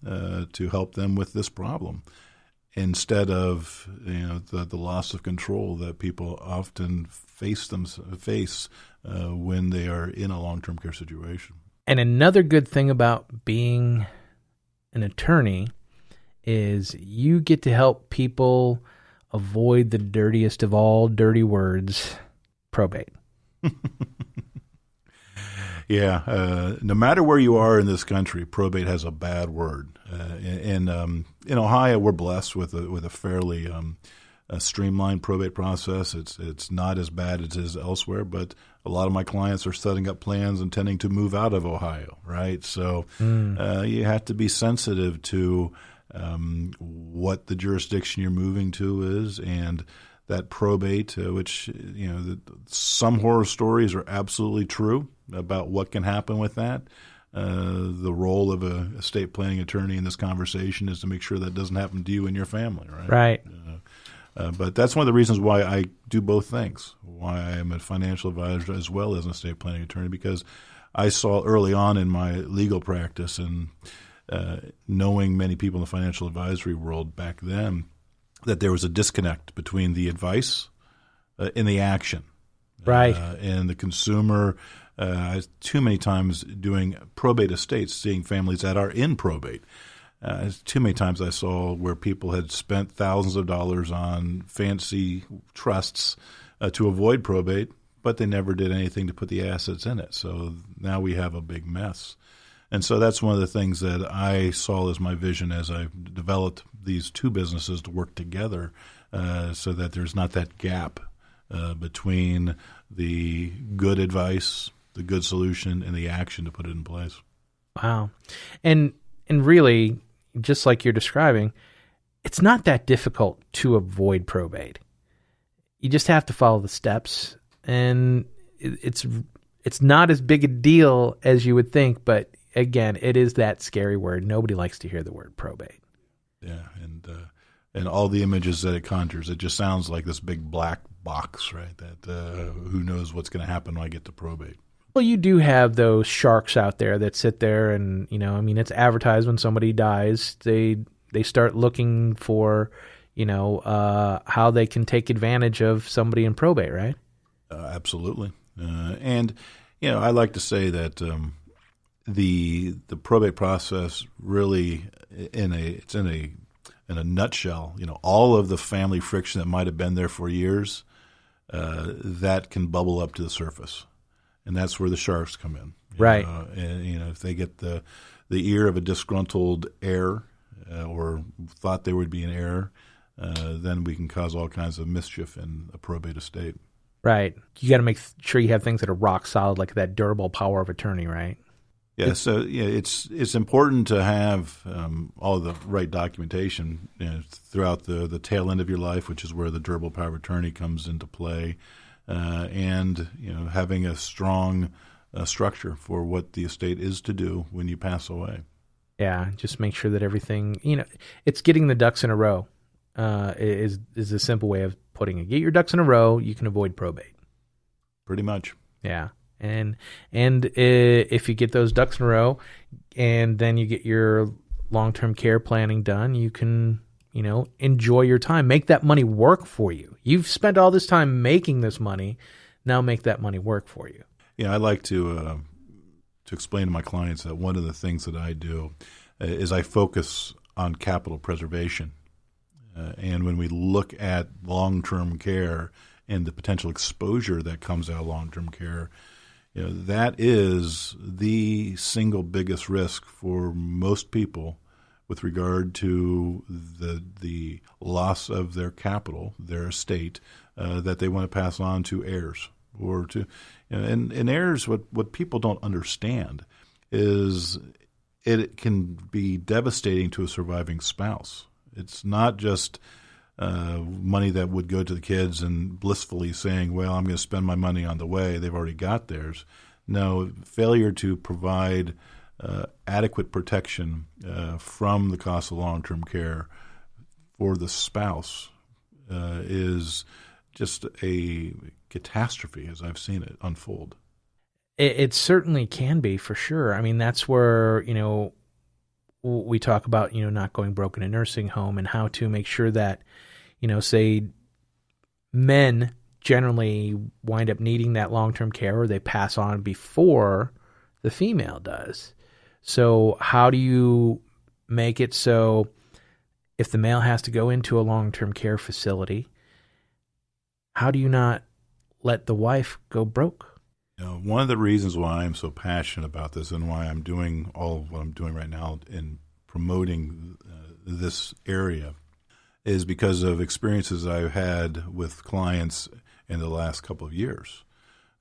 to help them with this problem, instead of the loss of control that people often face when they are in a long-term care situation. And another good thing about being an attorney is you get to help people avoid the dirtiest of all dirty words, probate. Yeah, no matter where you are in this country, probate has a bad word. In Ohio, we're blessed with a fairly streamlined probate process. It's not as bad as it is elsewhere, but a lot of my clients are setting up plans intending to move out of Ohio, right? So you have to be sensitive to what the jurisdiction you're moving to is, and that probate, which some horror stories are absolutely true about what can happen with that. The role of a estate planning attorney in this conversation is to make sure that doesn't happen to you and your family, right? Right. But that's one of the reasons why I do both things, why I am a financial advisor as well as an estate planning attorney, because I saw early on in my legal practice and knowing many people in the financial advisory world back then that there was a disconnect between the advice and the action. Right. And the consumer, too many times doing probate estates, seeing families that are in probate. Too many times I saw where people had spent thousands of dollars on fancy trusts to avoid probate, but they never did anything to put the assets in it. So now we have a big mess. And so that's one of the things that I saw as my vision as I developed these two businesses to work together, so that there's not that gap between the good advice, the good solution, and the action to put it in place. Wow. And really, just like you're describing, it's not that difficult to avoid probate. You just have to follow the steps, and it's not as big a deal as you would think, but again, it is that scary word. Nobody likes to hear the word probate. Yeah, and all the images that it conjures, it just sounds like this big black box, right? That who knows what's going to happen when I get to probate. Well, you do have those sharks out there that sit there and, it's advertised when somebody dies. They start looking for, how they can take advantage of somebody in probate, right? Absolutely. And I like to say that the probate process really, in a nutshell, all of the family friction that might have been there for years, that can bubble up to the surface. And that's where the sharks come in. Right. And if they get the ear of a disgruntled heir or thought there would be an heir, then we can cause all kinds of mischief in a probate estate. Right. You got to make sure you have things that are rock solid, like that durable power of attorney, right? Yeah. So it's important to have all the right documentation throughout the tail end of your life, which is where the durable power of attorney comes into play. And having a strong structure for what the estate is to do when you pass away. Yeah, just make sure that everything, it's getting the ducks in a row. Is a simple way of putting it. Get your ducks in a row, you can avoid probate. Pretty much. Yeah, and if you get those ducks in a row, and then you get your long-term care planning done, you can enjoy your time. Make that money work for you. You've spent all this time making this money. Now make that money work for you. Yeah, I like to explain to my clients that one of the things that I do is I focus on capital preservation. And when we look at long-term care and the potential exposure that comes out of long-term care, that is the single biggest risk for most people with regard to the loss of their capital, their estate, that they want to pass on to heirs. Or to, and heirs, what people don't understand is it can be devastating to a surviving spouse. It's not just money that would go to the kids and blissfully saying, well, I'm going to spend my money on the way. They've already got theirs. No, failure to provide adequate protection from the cost of long-term care for the spouse is just a catastrophe as I've seen it unfold. It certainly can be, for sure. I mean, that's where, we talk about, not going broke in a nursing home and how to make sure that, say men generally wind up needing that long-term care or they pass on before the female does. So how do you make it so if the male has to go into a long-term care facility, how do you not let the wife go broke? One of the reasons why I'm so passionate about this and why I'm doing all of what I'm doing right now in promoting this area is because of experiences I've had with clients in the last couple of years,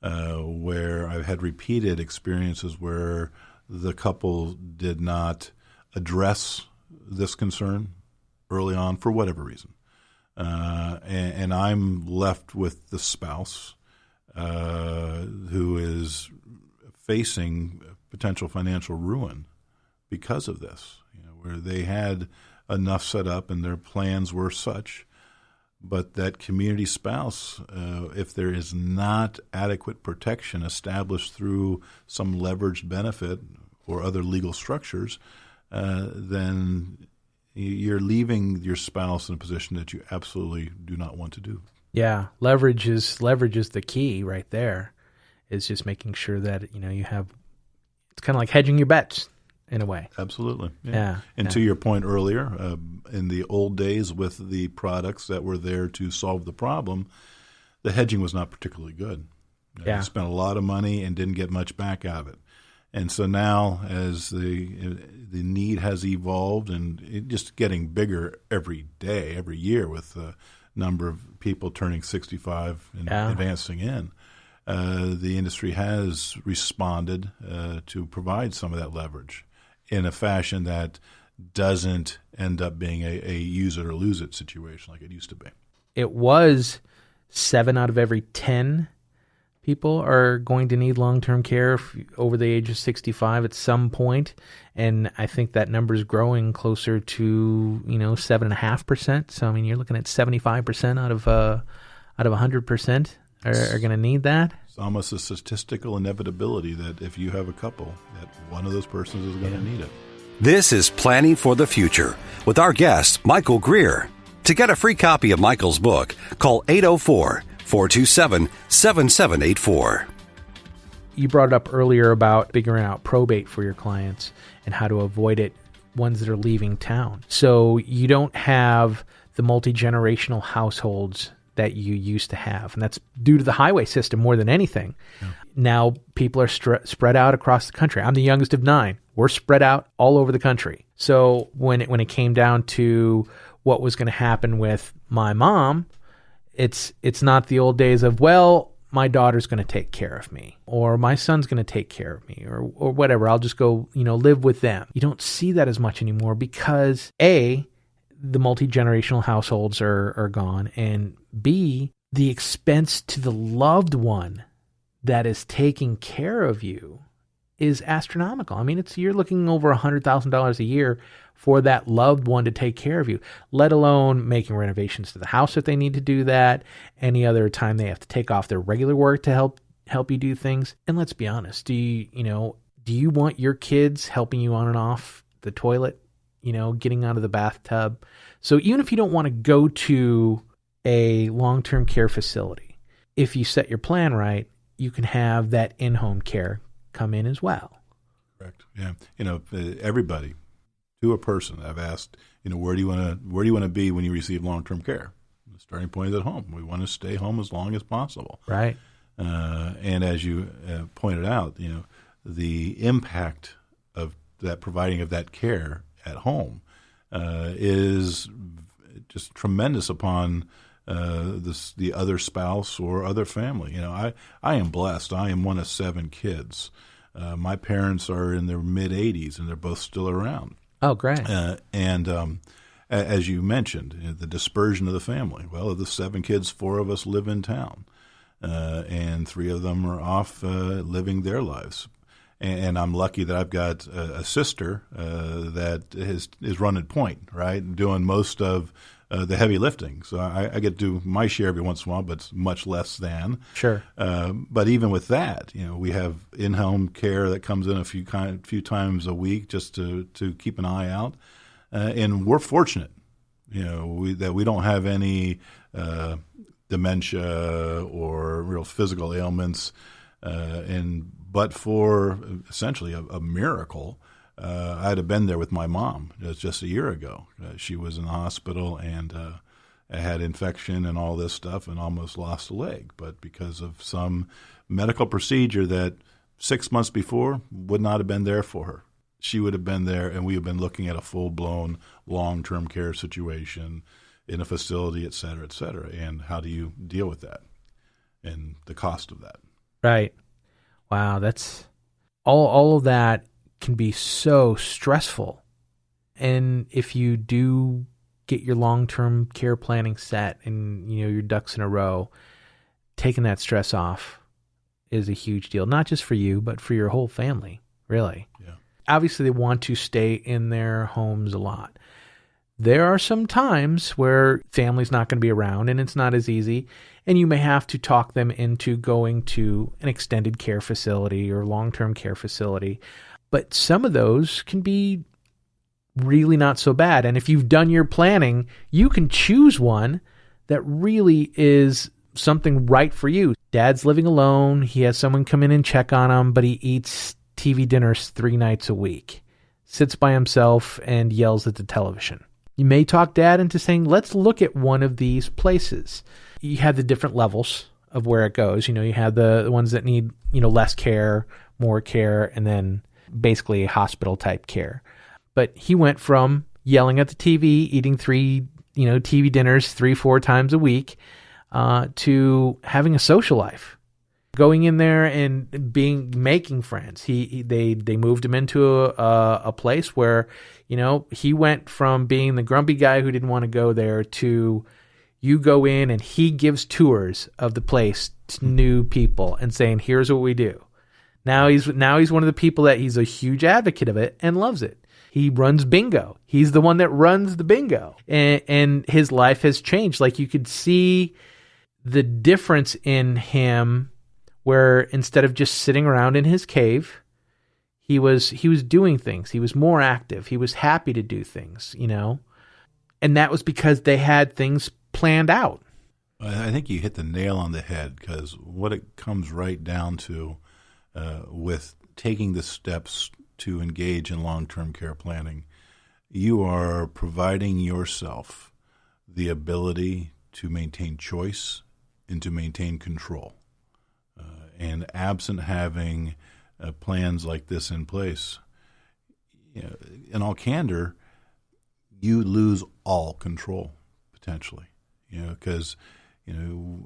where I've had repeated experiences where the couple did not address this concern early on for whatever reason. And I'm left with the spouse who is facing potential financial ruin because of this, where they had enough set up and their plans were such, but that community spouse, if there is not adequate protection established through some leveraged benefit or other legal structures, then you're leaving your spouse in a position that you absolutely do not want to do. Yeah, leverage is the key right there. Is just making sure that you have. It's kind of like hedging your bets in a way. Absolutely. Yeah. And to your point earlier, in the old days with the products that were there to solve the problem, the hedging was not particularly good. You spent a lot of money and didn't get much back out of it. And so now, as the need has evolved and it just getting bigger every day, every year, with the number of people turning 65 and advancing in, the industry has responded to provide some of that leverage in a fashion that doesn't end up being a use it or lose it situation like it used to be. It was 7 out of every 10 people are going to need long-term care over the age of 65 at some point, and I think that number is growing closer to 7.5%. So I mean, you're looking at 75% out of 100% are going to need that. It's almost a statistical inevitability that if you have a couple, that one of those persons is going to need it. This is Planning for the Future with our guest, Michael Greer. To get a free copy of Michael's book, call 804-427-7784. You brought it up earlier about figuring out probate for your clients and how to avoid it, ones that are leaving town. So you don't have the multi-generational households that you used to have. And that's due to the highway system more than anything. Yeah. Now people are spread out across the country. I'm the youngest of 9. We're spread out all over the country. So when it came down to what was going to happen with my mom, it's not the old days of, well, my daughter's going to take care of me, or my son's going to take care of me, or whatever. I'll just go, live with them. You don't see that as much anymore because A, the multi-generational households are gone, and B, the expense to the loved one that is taking care of you is astronomical. I mean, you're looking over $100,000 a year for that loved one to take care of you, let alone making renovations to the house if they need to do that, any other time they have to take off their regular work to help you do things. And let's be honest, do you want your kids helping you on and off the toilet, getting out of the bathtub? So even if you don't want to go to a long-term care facility, if you set your plan right, you can have that in-home care come in as well. Correct. Yeah. Everybody, to a person, I've asked, where do you want to be when you receive long-term care? The starting point is at home. We want to stay home as long as possible. Right. And as you pointed out, the impact of that providing of that care at home is just tremendous upon the other spouse or other family. I am blessed. I am one of 7 kids. My parents are in their mid-80s, and they're both still around. Oh, great. And as you mentioned, the dispersion of the family. Well, of the 7 kids, 4 of us live in town, and 3 of them are off living their lives. And I'm lucky that I've got a sister that is running point, right, doing most of the heavy lifting. So I get to do my share every once in a while, but it's much less than. Sure. But even with that, we have in-home care that comes in a few times a week just to keep an eye out. And we're fortunate, that we don't have any dementia or real physical ailments. But for essentially a miracle, I'd have been there with my mom just a year ago. She was in the hospital and had infection and all this stuff and almost lost a leg. But because of some medical procedure that 6 months before would not have been there for her, she would have been there, and we have been looking at a full-blown long-term care situation in a facility, et cetera, et cetera. And how do you deal with that and the cost of that? Right. Wow, that's all of that can be so stressful. And if you do get your long-term care planning set and your ducks in a row, taking that stress off is a huge deal, not just for you, but for your whole family, really. Yeah. Obviously, they want to stay in their homes a lot. There are some times where family's not going to be around and it's not as easy, and you may have to talk them into going to an extended care facility or long-term care facility. But some of those can be really not so bad. And if you've done your planning, you can choose one that really is something right for you. Dad's living alone. He has someone come in and check on him, but he eats TV dinners 3 nights a week, sits by himself and yells at the television. You may talk Dad into saying, let's look at one of these places. You have the different levels of where it goes. You have the ones that need, less care, more care, and then basically hospital type care. But he went from yelling at the TV, eating 3, TV dinners 3-4 times a week, to having a social life, going in there and making friends. They moved him into a place where, he went from being the grumpy guy who didn't want to go there to you go in and he gives tours of the place to new people and saying, here's what we do. Now he's one of the people that he's a huge advocate of it and loves it. He runs bingo. He's the one that runs the bingo, and his life has changed. Like, you could see the difference in him, where instead of just sitting around in his cave, he was doing things. He was more active. He was happy to do things, and that was because they had things planned out. I think you hit the nail on the head, because what it comes right down to with taking the steps to engage in long-term care planning, you are providing yourself the ability to maintain choice and to maintain control. And absent having plans like this in place, in all candor, you lose all control potentially. Because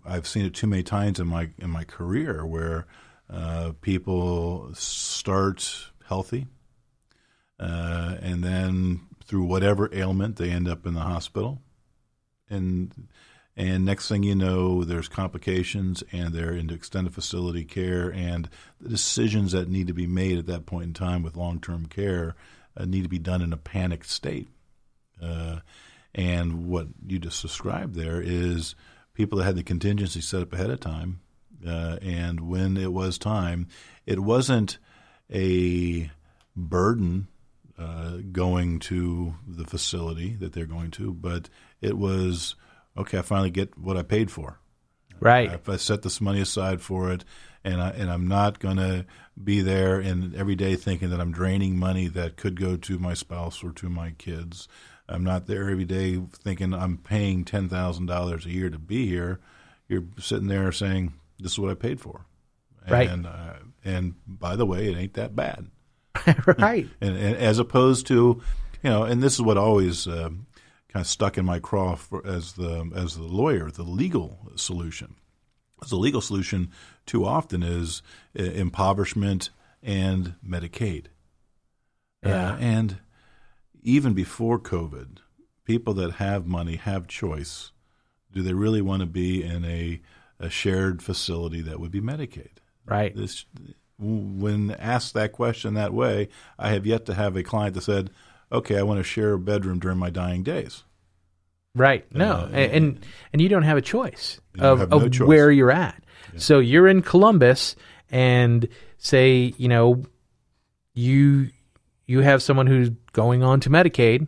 I've seen it too many times in my career where people start healthy, and then through whatever ailment they end up in the hospital, and next thing you know, there's complications, and they're into extended facility care, and the decisions that need to be made at that point in time with long-term care need to be done in a panicked state. And what you just described there is people that had the contingency set up ahead of time, and when it was time, it wasn't a burden going to the facility that they're going to, but it was, okay, I finally get what I paid for. Right. If I set this money aside for it, and I'm not going to be there and every day thinking that I'm draining money that could go to my spouse or to my kids. I'm not there every day thinking I'm paying $10,000 a year to be here. You're sitting there saying, this is what I paid for. Right. And by the way, it ain't that bad. Right. And as opposed to, and this is what always kind of stuck in my craw as the lawyer, the legal solution. The legal solution too often is impoverishment and Medicaid. Yeah. And even before COVID, people that have money have choice. Do they really want to be in a shared facility that would be Medicaid? Right. When asked that question that way, I have yet to have a client that said, okay, I want to share a bedroom during my dying days. Right. No, and you don't have a choice of no choice. where you're at. Yeah. So you're in Columbus, and say you have someone who's going on to Medicaid,